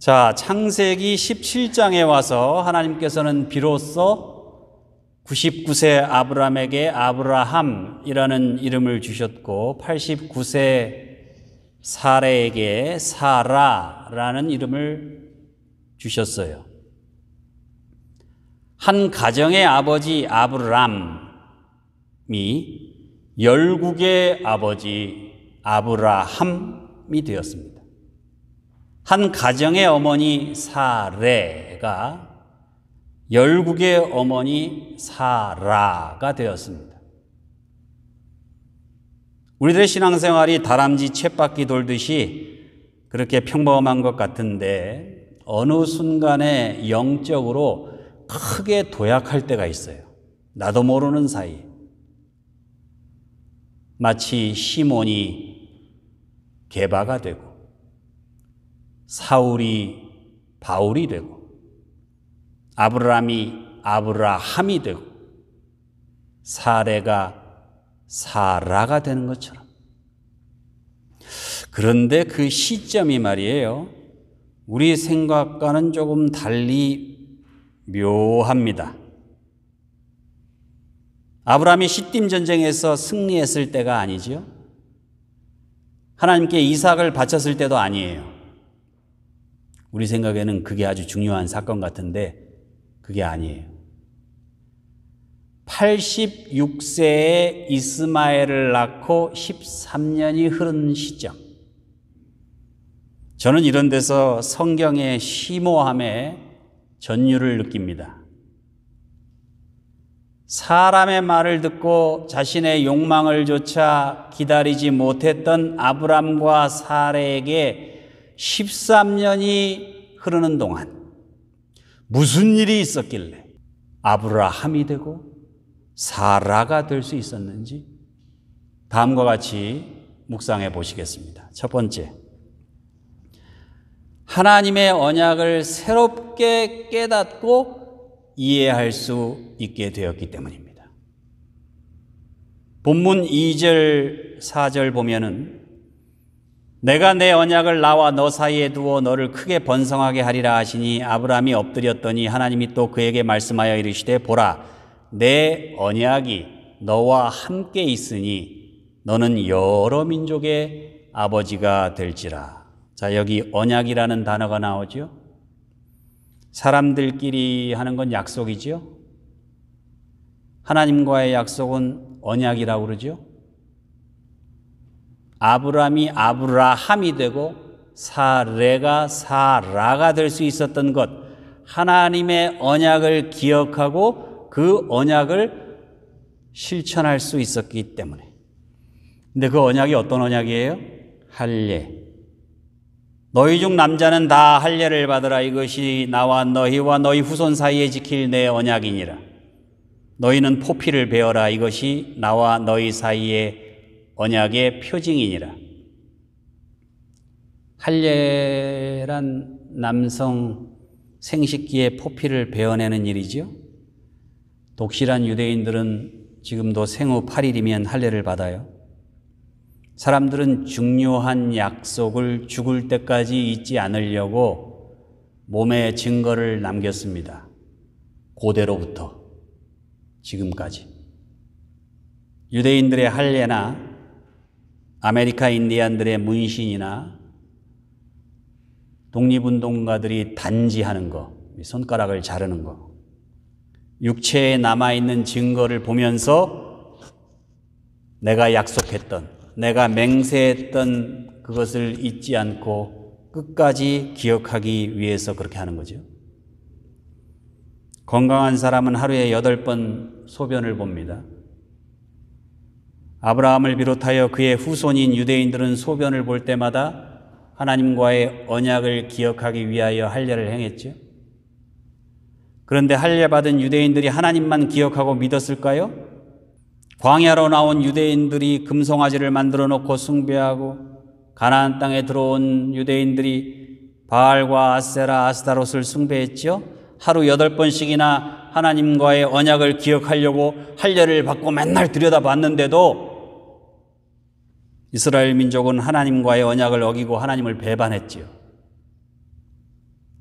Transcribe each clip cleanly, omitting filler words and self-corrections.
자, 창세기 17장에 와서 하나님께서는 비로소 99세 아브람에게 아브라함이라는 이름을 주셨고 89세 사레에게 사라라는 이름을 주셨어요. 한 가정의 아버지 아브람이 열국의 아버지 아브라함이 되었습니다. 한 가정의 어머니 사레가 열국의 어머니 사라가 되었습니다. 우리들의 신앙생활이 다람쥐 쳇바퀴 돌듯이 그렇게 평범한 것 같은데 어느 순간에 영적으로 크게 도약할 때가 있어요. 나도 모르는 사이에. 마치 시몬이 게바가 되고 사울이 바울이 되고 아브라함이 아브라함이 되고 사레가 사라가 되는 것처럼. 그런데 그 시점이 말이에요, 우리 생각과는 조금 달리 묘합니다. 아브라함이 시딤 전쟁에서 승리했을 때가 아니죠. 하나님께 이삭을 바쳤을 때도 아니에요. 우리 생각에는 그게 아주 중요한 사건 같은데 그게 아니에요. 86세에 이스마엘을 낳고 13년이 흐른 시점. 저는 이런 데서 성경의 심오함에 전율을 느낍니다. 사람의 말을 듣고 자신의 욕망을 조차 기다리지 못했던 아브람과 사레에게 13년이 흐르는 동안 무슨 일이 있었길래 아브라함이 되고 사라가 될 수 있었는지 다음과 같이 묵상해 보시겠습니다. 첫 번째, 하나님의 언약을 새롭게 깨닫고 이해할 수 있게 되었기 때문입니다. 본문 2절, 4절 보면은 내가 내 언약을 나와 너 사이에 두어 너를 크게 번성하게 하리라 하시니 아브라함이 엎드렸더니 하나님이 또 그에게 말씀하여 이르시되 보라, 내 언약이 너와 함께 있으니 너는 여러 민족의 아버지가 될지라. 자, 여기 언약이라는 단어가 나오죠. 사람들끼리 하는 건 약속이죠. 하나님과의 약속은 언약이라고 그러죠. 아브람이 아브라함이 되고 사레가 사라가 될 수 있었던 것, 하나님의 언약을 기억하고 그 언약을 실천할 수 있었기 때문에. 근데 그 언약이 어떤 언약이에요? 할례. 너희 중 남자는 다 할례를 받으라. 이것이 나와 너희와 너희 후손 사이에 지킬 내 언약이니라. 너희는 포피를 베어라. 이것이 나와 너희 사이에 언약의 표징이니라. 할례란 남성 생식기의 포피를 베어내는 일이죠. 독실한 유대인들은 지금도 생후 8일이면 할례를 받아요. 사람들은 중요한 약속을 죽을 때까지 잊지 않으려고 몸에 증거를 남겼습니다. 고대로부터 지금까지. 유대인들의 할례나 아메리카 인디안들의 문신이나 독립운동가들이 단지하는 거, 손가락을 자르는 거, 육체에 남아있는 증거를 보면서 내가 약속했던, 내가 맹세했던 그것을 잊지 않고 끝까지 기억하기 위해서 그렇게 하는 거죠. 건강한 사람은 하루에 8번 소변을 봅니다. 아브라함을 비롯하여 그의 후손인 유대인들은 소변을 볼 때마다 하나님과의 언약을 기억하기 위하여 할례를 행했죠. 그런데 할례 받은 유대인들이 하나님만 기억하고 믿었을까요? 광야로 나온 유대인들이 금송아지를 만들어 놓고 숭배하고 가나안 땅에 들어온 유대인들이 바알과 아세라, 아스타롯을 숭배했죠. 하루 8번씩이나 하나님과의 언약을 기억하려고 할례를 받고 맨날 들여다봤는데도 이스라엘 민족은 하나님과의 언약을 어기고 하나님을 배반했지요.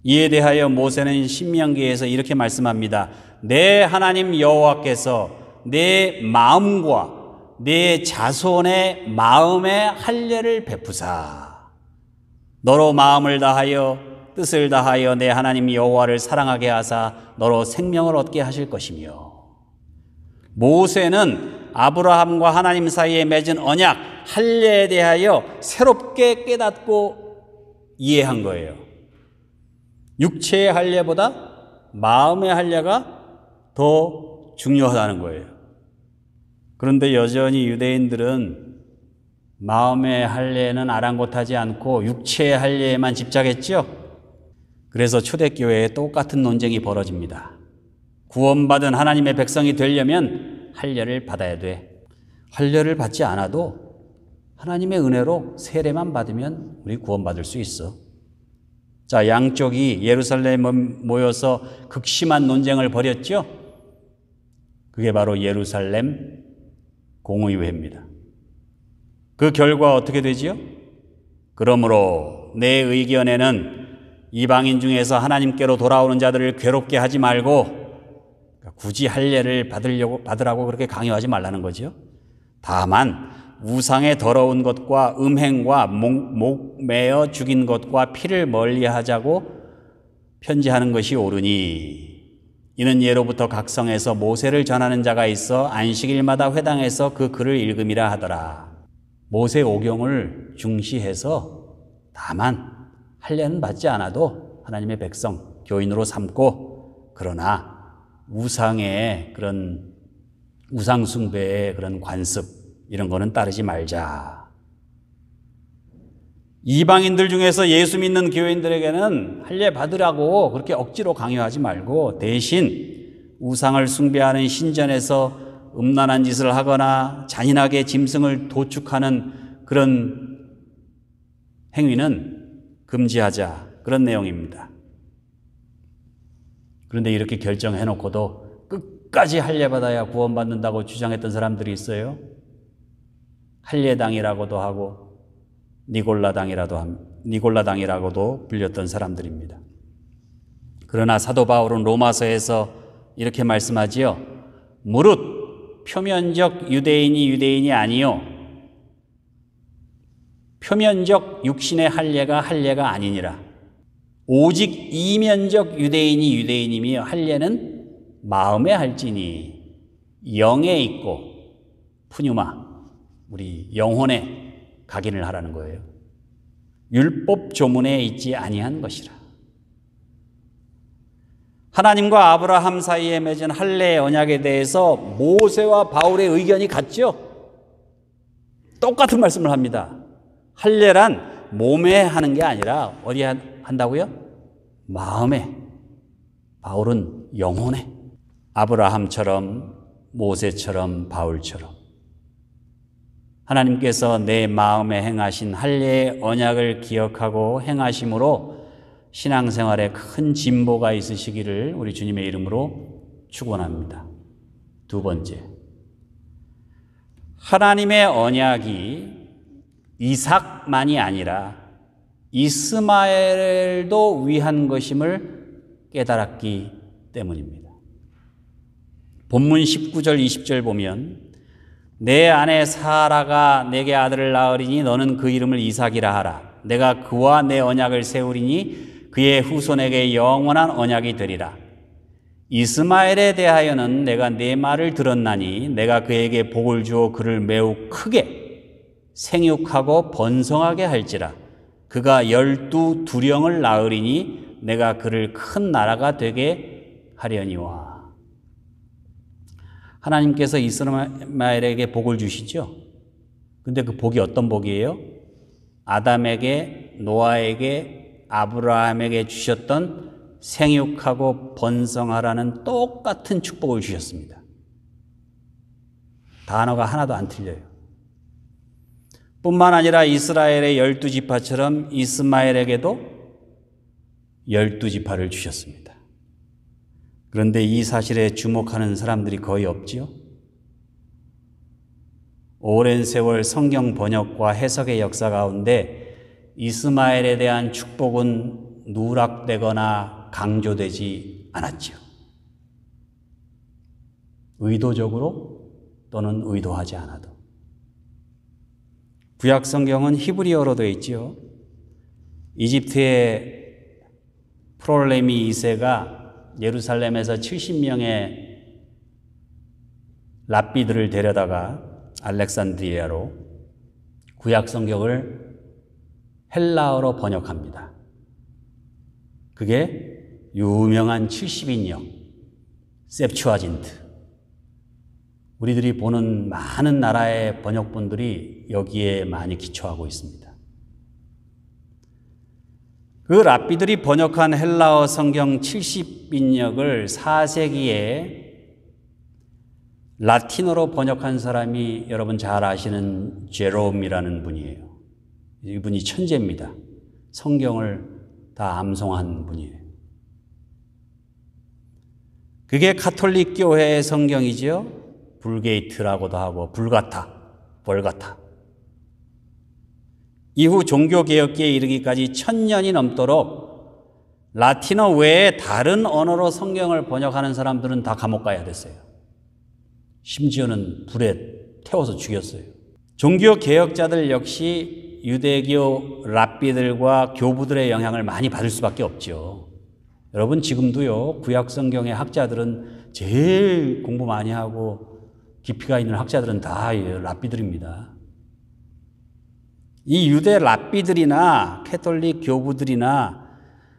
이에 대하여 모세는 신명기에서 이렇게 말씀합니다. 내 하나님 여호와께서 내 마음과 내 자손의 마음에 할례를 베푸사 너로 마음을 다하여 뜻을 다하여 내 하나님 여호와를 사랑하게 하사 너로 생명을 얻게 하실 것이며. 모세는 아브라함과 하나님 사이에 맺은 언약 할례에 대하여 새롭게 깨닫고 이해한 거예요. 육체의 할례보다 마음의 할례가 더 중요하다는 거예요. 그런데 여전히 유대인들은 마음의 할례는 아랑곳하지 않고 육체의 할례에만 집착했죠. 그래서 초대교회에 똑같은 논쟁이 벌어집니다. 구원받은 하나님의 백성이 되려면 할례를 받아야 돼. 할례를 받지 않아도 하나님의 은혜로 세례만 받으면 우리 구원받을 수 있어. 자, 양쪽이 예루살렘에 모여서 극심한 논쟁을 벌였죠. 그게 바로 예루살렘 공의회입니다. 그 결과 어떻게 되지요? 그러므로 내 의견에는 이방인 중에서 하나님께로 돌아오는 자들을 괴롭게 하지 말고 굳이 할례를 받으라고 그렇게 강요하지 말라는 거죠. 다만 우상의 더러운 것과 음행과 목 매어 죽인 것과 피를 멀리하자고 편지하는 것이 옳으니 이는 예로부터 각성에서 모세를 전하는 자가 있어 안식일마다 회당에서 그 글을 읽음이라 하더라. 모세 오경을 중시해서 다만 할례는 받지 않아도 하나님의 백성 교인으로 삼고 그러나 우상의 그런 우상 숭배의 그런 관습 이런 거는 따르지 말자. 이방인들 중에서 예수 믿는 교인들에게는 할례 받으라고 그렇게 억지로 강요하지 말고 대신 우상을 숭배하는 신전에서 음란한 짓을 하거나 잔인하게 짐승을 도축하는 그런 행위는 금지하자. 그런 내용입니다. 그런데 이렇게 결정해놓고도 끝까지 할례 받아야 구원받는다고 주장했던 사람들이 있어요. 할례당이라고도 하고 니골라당이라고도 불렸던 사람들입니다. 그러나 사도 바울은 로마서에서 이렇게 말씀하지요. 무릇 표면적 유대인이 아니요 표면적 육신의 할례가 아니니라. 오직 이면적 유대인이며 할례는 마음에 할지니 영에 있고 푸뉴마 우리 영혼에 각인을 하라는 거예요. 율법 조문에 있지 아니한 것이라. 하나님과 아브라함 사이에 맺은 할례의 언약에 대해서 모세와 바울의 의견이 같죠. 똑같은 말씀을 합니다. 할례란 몸에 하는 게 아니라 어디에 한다고요? 마음에. 바울은 영혼에. 아브라함처럼 모세처럼 바울처럼 하나님께서 내 마음에 행하신 할례의 언약을 기억하고 행하심으로 신앙생활에 큰 진보가 있으시기를 우리 주님의 이름으로 축원합니다. 두 번째, 하나님의 언약이 이삭만이 아니라 이스마엘도 위한 것임을 깨달았기 때문입니다. 본문 19절 20절 보면 내 아내 사라가 내게 아들을 낳으리니 너는 그 이름을 이삭이라 하라. 내가 그와 내 언약을 세우리니 그의 후손에게 영원한 언약이 되리라. 이스마엘에 대하여는 내가 내 말을 들었나니 내가 그에게 복을 주어 그를 매우 크게 생육하고 번성하게 할지라. 그가 12 두령을 낳으리니 내가 그를 큰 나라가 되게 하려니와. 하나님께서 이스마엘에게 복을 주시죠. 근데 그 복이 어떤 복이에요? 아담에게, 노아에게, 아브라함에게 주셨던 생육하고 번성하라는 똑같은 축복을 주셨습니다. 단어가 하나도 안 틀려요. 뿐만 아니라 이스라엘의 12지파처럼 이스마엘에게도 12지파를 주셨습니다. 그런데 이 사실에 주목하는 사람들이 거의 없지요. 오랜 세월 성경 번역과 해석의 역사 가운데 이스마엘에 대한 축복은 누락되거나 강조되지 않았지요. 의도적으로 또는 의도하지 않아도. 구약 성경은 히브리어로 되어 있지요. 이집트의 프톨레미 2세가 예루살렘에서 70명의 랍비들을 데려다가 알렉산드리아로 구약 성경을 헬라어로 번역합니다. 그게 유명한 70인역 셉추아진트. 우리들이 보는 많은 나라의 번역본들이 여기에 많이 기초하고 있습니다. 그 랍비들이 번역한 헬라어 성경 70인역을 4세기에 라틴어로 번역한 사람이 여러분 잘 아시는 제롬이라는 분이에요. 이분이 천재입니다. 성경을 다 암송한 분이에요. 그게 가톨릭 교회의 성경이죠. 불게이트라고도 하고 벌가타. 이후 종교개혁기에 이르기까지 1000년이 넘도록 라틴어 외에 다른 언어로 성경을 번역하는 사람들은 다 감옥 가야 됐어요. 심지어는 불에 태워서 죽였어요. 종교개혁자들 역시 유대교 랍비들과 교부들의 영향을 많이 받을 수밖에 없죠. 여러분 지금도요, 구약 성경의 학자들은 제일 공부 많이 하고 깊이가 있는 학자들은 다 랍비들입니다. 이 유대 랍비들이나 캐톨릭 교부들이나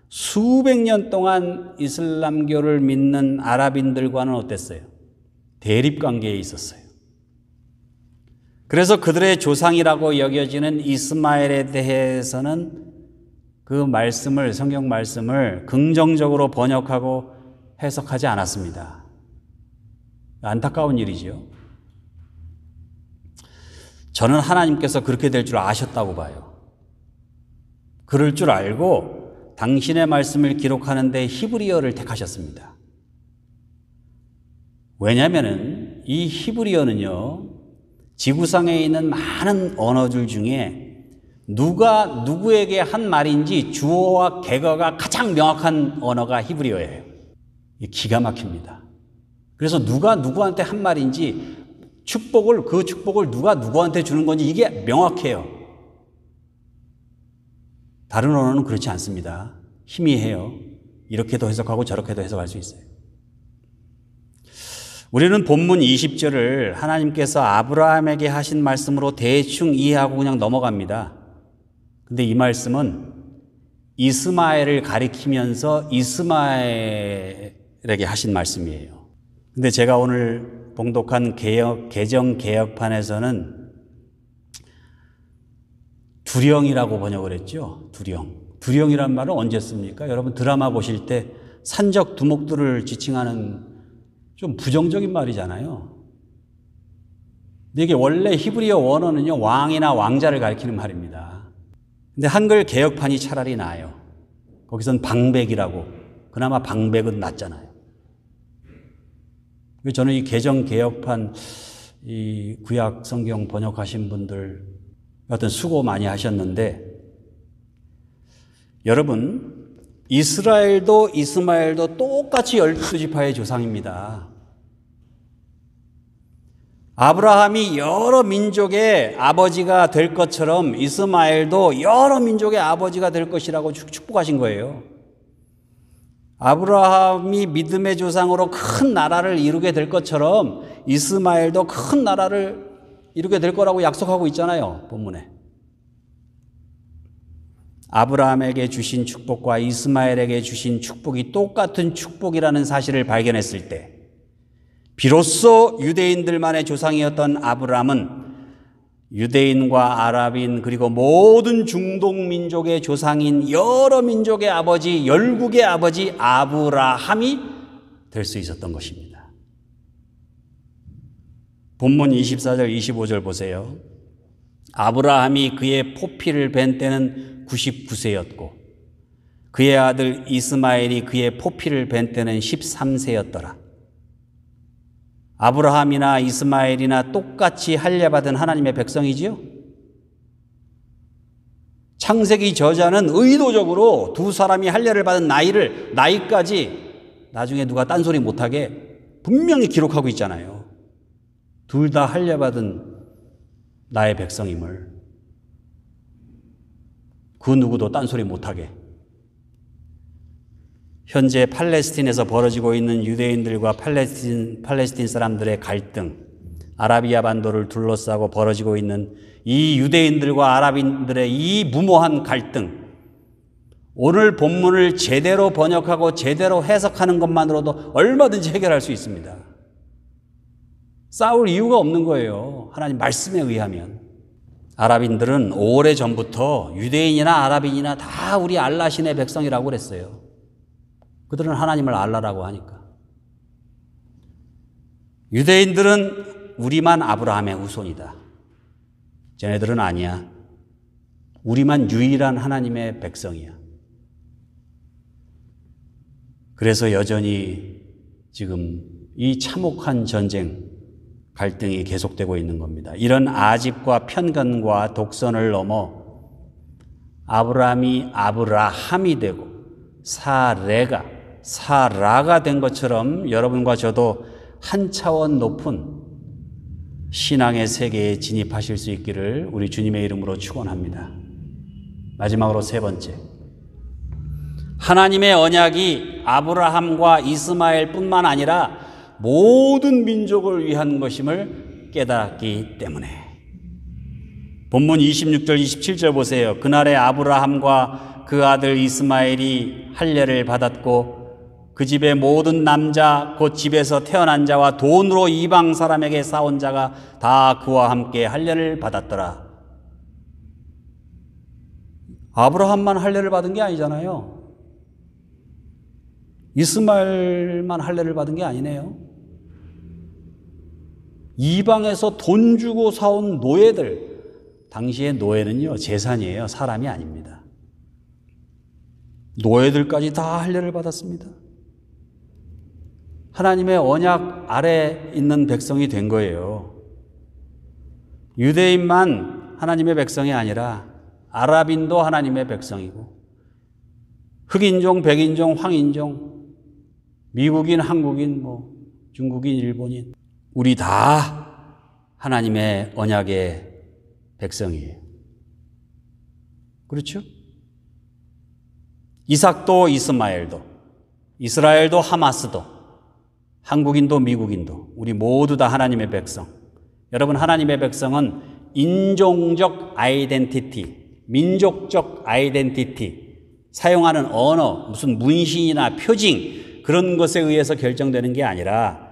수백 년 동안 이슬람교를 믿는 아랍인들과는 어땠어요? 대립관계에 있었어요. 그래서 그들의 조상이라고 여겨지는 이스마엘에 대해서는 그 말씀을, 성경 말씀을 긍정적으로 번역하고 해석하지 않았습니다. 안타까운 일이죠. 저는 하나님께서 그렇게 될 줄 아셨다고 봐요. 그럴 줄 알고 당신의 말씀을 기록하는 데 히브리어를 택하셨습니다. 왜냐하면 이 히브리어는요, 지구상에 있는 많은 언어들 중에 누가 누구에게 한 말인지 주어와 객어가 가장 명확한 언어가 히브리어예요. 기가 막힙니다. 그래서 누가 누구한테 한 말인지 그 축복을 누가 누구한테 주는 건지 이게 명확해요. 다른 언어는 그렇지 않습니다. 희미해요. 이렇게도 해석하고 저렇게도 해석할 수 있어요. 우리는 본문 20절을 하나님께서 아브라함에게 하신 말씀으로 대충 이해하고 그냥 넘어갑니다. 근데 이 말씀은 이스마엘을 가리키면서 이스마엘에게 하신 말씀이에요. 근데 제가 오늘 봉독한 개정 개혁판에서는 두령이라고 번역을 했죠. 두령이란 말은 언제 씁니까? 여러분 드라마 보실 때 산적 두목들을 지칭하는 좀 부정적인 말이잖아요. 근데 이게 원래 히브리어 원어는요, 왕이나 왕자를 가리키는 말입니다. 근데 한글 개혁판이 차라리 나아요. 거기선 방백이라고. 그나마 방백은 낫잖아요. 저는 이 개정 개혁판, 이 구약 성경 번역하신 분들 어떤 수고 많이 하셨는데, 여러분 이스라엘도 이스마엘도 똑같이 12지파의 조상입니다. 아브라함이 여러 민족의 아버지가 될 것처럼 이스마엘도 여러 민족의 아버지가 될 것이라고 축복하신 거예요. 아브라함이 믿음의 조상으로 큰 나라를 이루게 될 것처럼 이스마엘도 큰 나라를 이루게 될 거라고 약속하고 있잖아요, 본문에. 아브라함에게 주신 축복과 이스마엘에게 주신 축복이 똑같은 축복이라는 사실을 발견했을 때, 비로소 유대인들만의 조상이었던 아브라함은 유대인과 아랍인 그리고 모든 중동 민족의 조상인 여러 민족의 아버지, 열국의 아버지 아브라함이 될 수 있었던 것입니다. 본문 24절 25절 보세요. 아브라함이 그의 포피를 뵌 때는 99세였고 그의 아들 이스마엘이 그의 포피를 뵌 때는 13세였더라. 아브라함이나 이스마엘이나 똑같이 할례받은 하나님의 백성이지요. 창세기 저자는 의도적으로 두 사람이 할례를 받은 나이까지 나중에 누가 딴소리 못하게 분명히 기록하고 있잖아요. 둘 다 할례 받은 나의 백성임을 그 누구도 딴소리 못하게. 현재 팔레스틴에서 벌어지고 있는 유대인들과 팔레스틴 사람들의 갈등, 아라비아 반도를 둘러싸고 벌어지고 있는 이 유대인들과 아랍인들의 이 무모한 갈등, 오늘 본문을 제대로 번역하고 제대로 해석하는 것만으로도 얼마든지 해결할 수 있습니다. 싸울 이유가 없는 거예요. 하나님 말씀에 의하면. 아랍인들은 오래전부터 유대인이나 아랍인이나 다 우리 알라 신의 백성이라고 그랬어요. 그들은 하나님을 알라라고 하니까. 유대인들은 우리만 아브라함의 후손이다. 쟤네들은 아니야. 우리만 유일한 하나님의 백성이야. 그래서 여전히 지금 이 참혹한 전쟁, 갈등이 계속되고 있는 겁니다. 이런 아집과 편견과 독선을 넘어 아브라함이 아브라함이 되고 사레가 사라가 된 것처럼 여러분과 저도 한 차원 높은 신앙의 세계에 진입하실 수 있기를 우리 주님의 이름으로 축원합니다. 마지막으로 세 번째, 하나님의 언약이 아브라함과 이스마엘뿐만 아니라 모든 민족을 위한 것임을 깨닫기 때문에. 본문 26절 27절 보세요. 그날에 아브라함과 그 아들 이스마엘이 할례를 받았고 그 집의 모든 남자 곧 집에서 태어난 자와 돈으로 이방 사람에게 사온 자가 다 그와 함께 할례를 받았더라. 아브라함만 할례를 받은 게 아니잖아요. 이스마엘만 할례를 받은 게 아니네요. 이방에서 돈 주고 사온 노예들, 당시의 노예는요 재산이에요. 사람이 아닙니다. 노예들까지 다 할례를 받았습니다. 하나님의 언약 아래 있는 백성이 된 거예요. 유대인만 하나님의 백성이 아니라 아랍인도 하나님의 백성이고 흑인종, 백인종, 황인종, 미국인, 한국인, 중국인, 일본인, 우리 다 하나님의 언약의 백성이에요. 그렇죠? 이삭도 이스마엘도, 이스라엘도 하마스도, 한국인도 미국인도, 우리 모두 다 하나님의 백성. 여러분, 하나님의 백성은 인종적 아이덴티티, 민족적 아이덴티티, 사용하는 언어, 무슨 문신이나 표징, 그런 것에 의해서 결정되는 게 아니라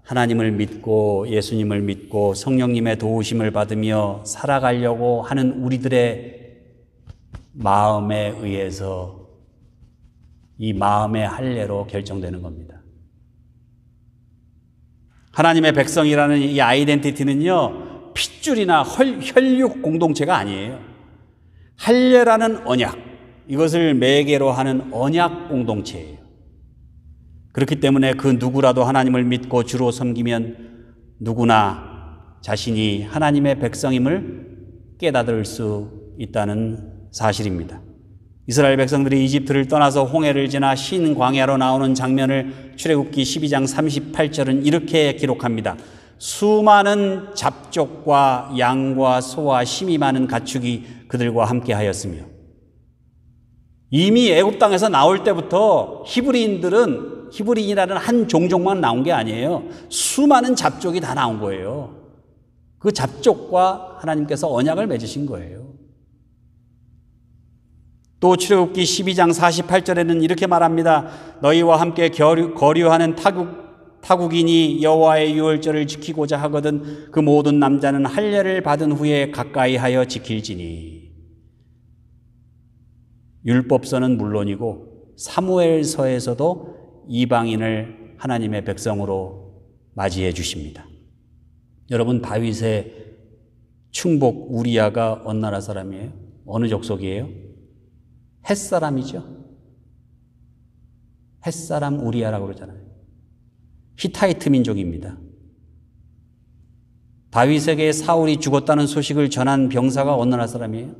하나님을 믿고 예수님을 믿고 성령님의 도우심을 받으며 살아가려고 하는 우리들의 마음에 의해서 이 마음의 할례로 결정되는 겁니다. 하나님의 백성이라는 이 아이덴티티는요, 핏줄이나 혈육 공동체가 아니에요. 할례라는 언약, 이것을 매개로 하는 언약 공동체예요. 그렇기 때문에 그 누구라도 하나님을 믿고 주로 섬기면 누구나 자신이 하나님의 백성임을 깨닫을 수 있다는 사실입니다. 이스라엘 백성들이 이집트를 떠나서 홍해를 지나 신 광야로 나오는 장면을 출애굽기 12장 38절은 이렇게 기록합니다. 수많은 잡족과 양과 소와 힘이 많은 가축이 그들과 함께 하였으며, 이미 애굽 땅에서 나올 때부터 히브리인이라는 한 종족만 나온 게 아니에요. 수많은 잡족이 다 나온 거예요. 그 잡족과 하나님께서 언약을 맺으신 거예요. 또 출애굽기 12장 48절에는 이렇게 말합니다. 너희와 함께 거류하는 타국인이 여호와의 유월절을 지키고자 하거든 그 모든 남자는 할례를 받은 후에 가까이 하여 지킬지니. 율법서는 물론이고 사무엘서에서도 이방인을 하나님의 백성으로 맞이해 주십니다. 여러분, 다윗의 충복 우리아가 어느 나라 사람이에요? 어느 족속이에요? 헷사람이죠. 헷사람 우리아라고 그러잖아요. 히타이트 민족입니다. 다윗에게 사울이 죽었다는 소식을 전한 병사가 어느 나라 사람이에요?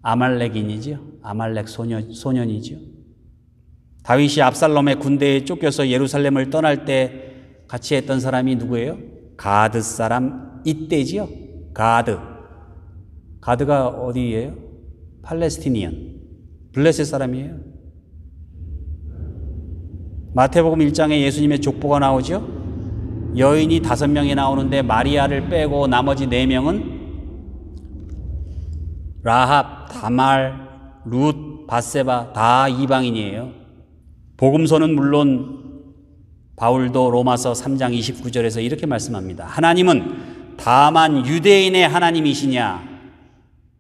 아말렉인이지요. 아말렉 소년이지요. 다윗이 압살롬의 군대에 쫓겨서 예루살렘을 떠날 때 같이 했던 사람이 누구예요? 가드 사람 이때지요. 가드가 어디예요? 팔레스티니언, 블레셋 사람이에요. 마태복음 1장에 예수님의 족보가 나오죠. 여인이 5명이 나오는데 마리아를 빼고 나머지 4명은 라합, 다말, 룻, 바세바 다 이방인이에요. 복음서는 물론 바울도 로마서 3장 29절에서 이렇게 말씀합니다. 하나님은 다만 유대인의 하나님이시냐?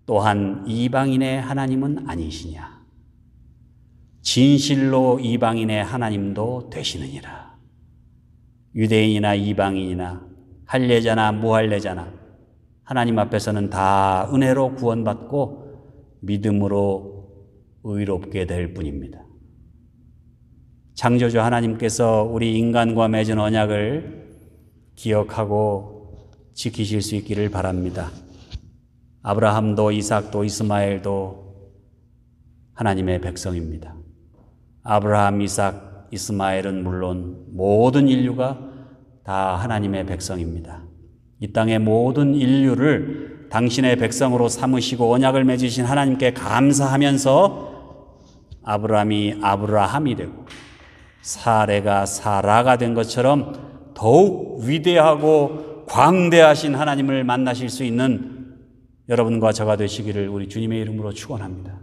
또한 이방인의 하나님은 아니시냐? 진실로 이방인의 하나님도 되시느니라. 유대인이나 이방인이나 할례자나 무할례자나 하나님 앞에서는 다 은혜로 구원받고 믿음으로 의롭게 될 뿐입니다. 창조주 하나님께서 우리 인간과 맺은 언약을 기억하고 지키실 수 있기를 바랍니다. 아브라함도 이삭도 이스마엘도 하나님의 백성입니다. 아브라함, 이삭, 이스마엘은 물론 모든 인류가 다 하나님의 백성입니다. 이 땅의 모든 인류를 당신의 백성으로 삼으시고 언약을 맺으신 하나님께 감사하면서 아브라함이 아브라함이 되고 사레가 사라가 된 것처럼 더욱 위대하고 광대하신 하나님을 만나실 수 있는 여러분과 저가 되시기를 우리 주님의 이름으로 축원합니다.